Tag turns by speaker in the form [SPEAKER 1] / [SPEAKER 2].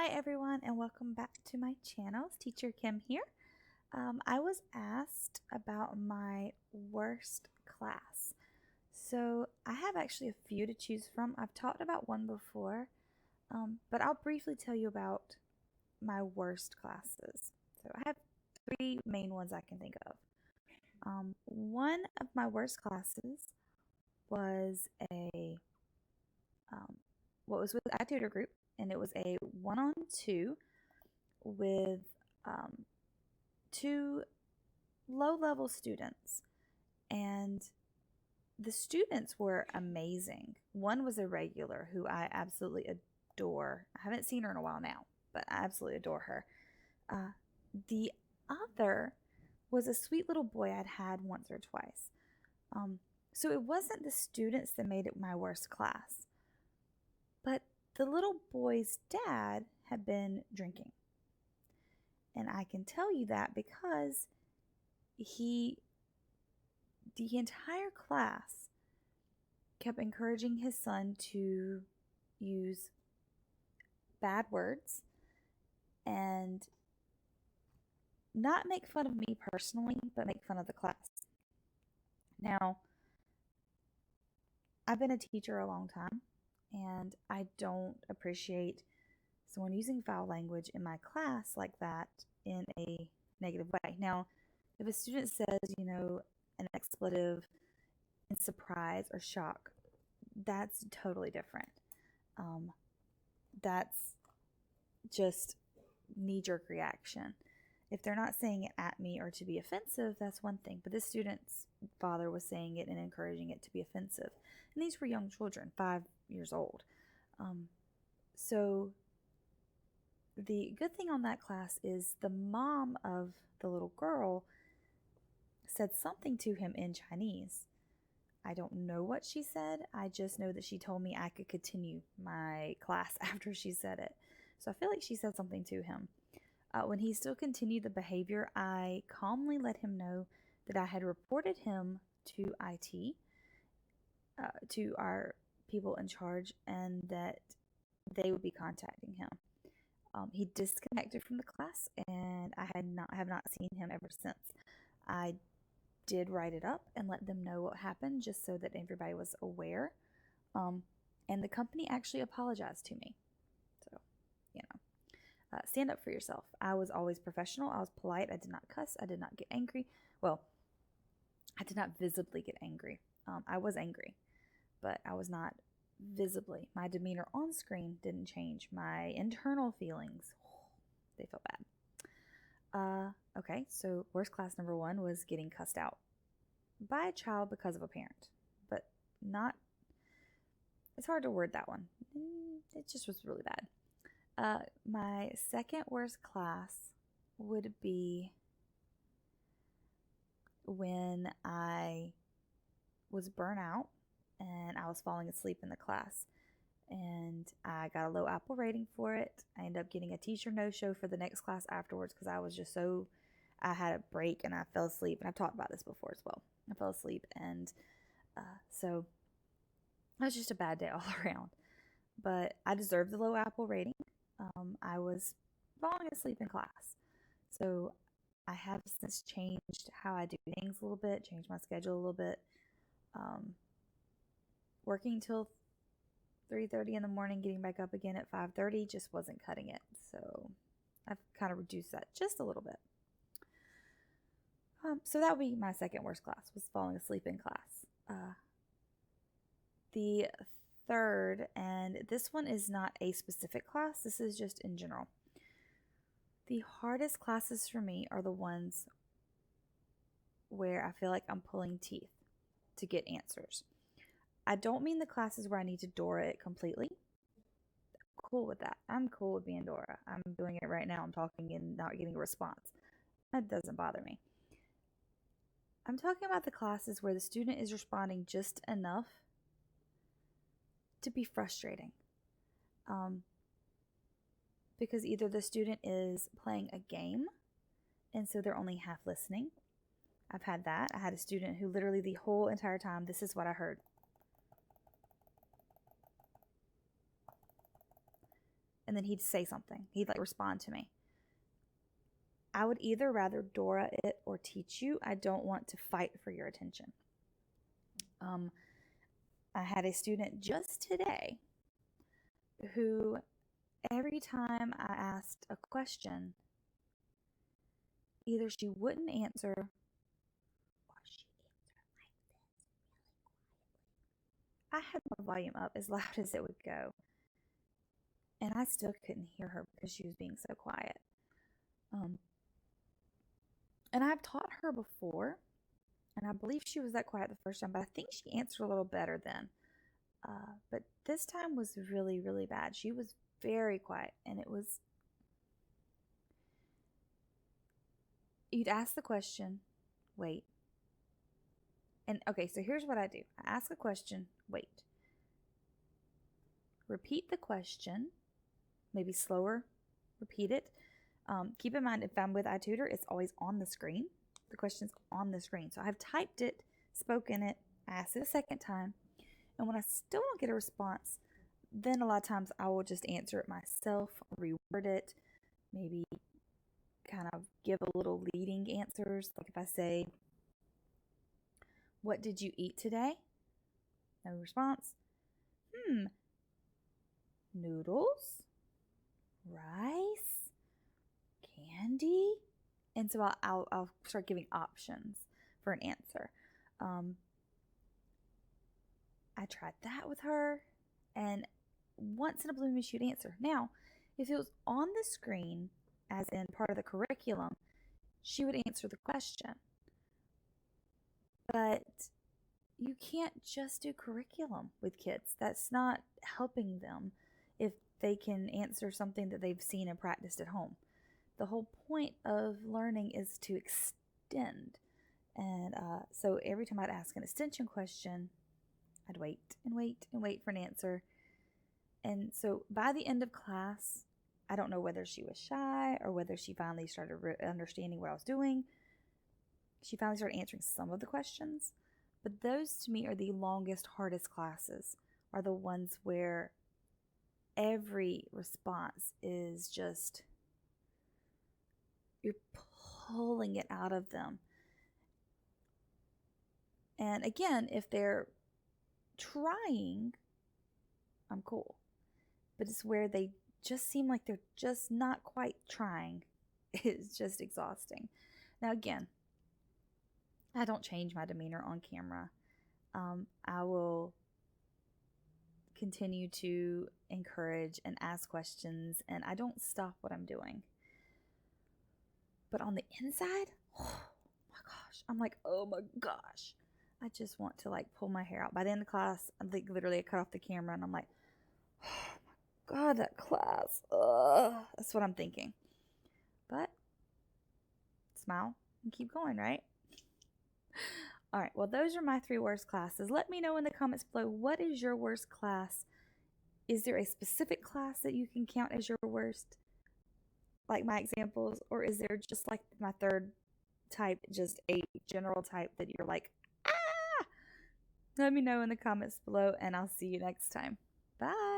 [SPEAKER 1] Hi everyone and welcome back to my channel. It's Teacher Kim here. I was asked about my worst class. So I have actually a few to choose from. I've talked about one before, but I'll briefly tell you about my worst classes. So I have three main ones I can think of. One of my worst classes was what was with iTutorGroup, and it was a one-on-two with two low-level students, and the students were amazing. One was a regular who I absolutely adore. I haven't seen her in a while now, but I absolutely adore her. The other was a sweet little boy I'd had once or twice. So it wasn't the students that made it my worst class, but the little boy's dad had been drinking. And I can tell you that because the entire class kept encouraging his son to use bad words and not make fun of me personally, but make fun of the class. Now, I've been a teacher a long time, and I don't appreciate someone using foul language in my class like that in a negative way. Now, if a student says, an expletive in surprise or shock, that's totally different. That's just knee-jerk reaction. If they're not saying it at me or to be offensive, that's one thing. But this student's father was saying it and encouraging it to be offensive. And these were young children, 5 years old. So the good thing on that class is the mom of the little girl said something to him in Chinese. I don't know what she said. I just know that she told me I could continue my class after she said it. So I feel like she said something to him. When he still continued the behavior, I calmly let him know that I had reported him to IT, to our people in charge, and that they would be contacting him. He disconnected from the class, and I have not seen him ever since. I did write it up and let them know what happened, just so that everybody was aware. And the company actually apologized to me. So, stand up for yourself. I was always professional. I was polite. I did not cuss. I did not get angry. Well, I did not visibly get angry. I was angry, but I was not visibly. My demeanor on screen didn't change. My internal feelings, they felt bad. Okay, so worst class number one was getting cussed out by a child because of a parent, but not, it's hard to word that one. It just was really bad. My second worst class would be when I was burnt out and I was falling asleep in the class, and I got a low Apple rating for it. I ended up getting a teacher no-show for the next class afterwards because I was just I had a break and I fell asleep, and I've talked about this before as well. I fell asleep, and so it was just a bad day all around. But I deserved the low Apple rating. I was falling asleep in class. So I have since changed how I do things a little bit, changed my schedule a little bit. Working till 3:30 in the morning, getting back up again at 5:30 just wasn't cutting it. So I've kind of reduced that just a little bit. So that would be my second worst class, was falling asleep in class. The third, and this one is not a specific class, this is just in general. The hardest classes for me are the ones where I feel like I'm pulling teeth to get answers. I don't mean the classes where I need to Dora it completely. I'm cool with that. I'm cool with being Dora. I'm doing it right now. I'm talking and not getting a response. That doesn't bother me. I'm talking about the classes where the student is responding just enough to be frustrating. Because either the student is playing a game, and so they're only half listening. I've had that. I had a student who literally the whole entire time, this is what I heard. and then he'd say something. He'd like respond to me. I would either rather Dora it or teach you. I don't want to fight for your attention. I had a student just today who every time I asked a question, either she wouldn't answer or she answered like this really quietly. I had my volume up as loud as it would go, and I still couldn't hear her because she was being so quiet. And I've taught her before, and I believe she was that quiet the first time, but I think she answered a little better then. But this time was really, really bad. She was very quiet, and it was, you'd ask the question, wait. And okay, so here's what I do. I ask a question, wait. Repeat the question, maybe slower, repeat it. Keep in mind, if I'm with iTutor, it's always on the screen. The question's on the screen. So I've typed it, spoken it, asked it a second time. And when I still don't get a response, then a lot of times I will just answer it myself, reword it, maybe kind of give a little leading answers. Like if I say, what did you eat today? No response. Noodles, rice, candy. And so I'll start giving options for an answer. I tried that with her, and once in a blue moon she'd answer. Now, if it was on the screen, as in part of the curriculum, she would answer the question. But you can't just do curriculum with kids. That's not helping them if they can answer something that they've seen and practiced at home. The whole point of learning is to extend. And so every time I'd ask an extension question, I'd wait and wait and wait for an answer. And so by the end of class, I don't know whether she was shy or whether she finally started understanding what I was doing. She finally started answering some of the questions. But those to me are the longest, hardest classes, are the ones where every response is just, you're pulling it out of them. And again, if they're trying, I'm cool. But it's where they just seem like they're just not quite trying. It's just exhausting. Now again, I don't change my demeanor on camera. I will continue to encourage and ask questions, and I don't stop what I'm doing. But on the inside, oh my gosh, I'm like, oh my gosh. I just want to like pull my hair out. By the end of class, I think literally I cut off the camera and I'm like, oh my God, that class. Ugh. That's what I'm thinking. But smile and keep going, right? All right, well, those are my 3 worst classes. Let me know in the comments below, what is your worst class? Is there a specific class that you can count as your worst, like my examples? Or is there just like my third type, just a general type that you're like, ah? Let me know in the comments below, and I'll see you next time. Bye.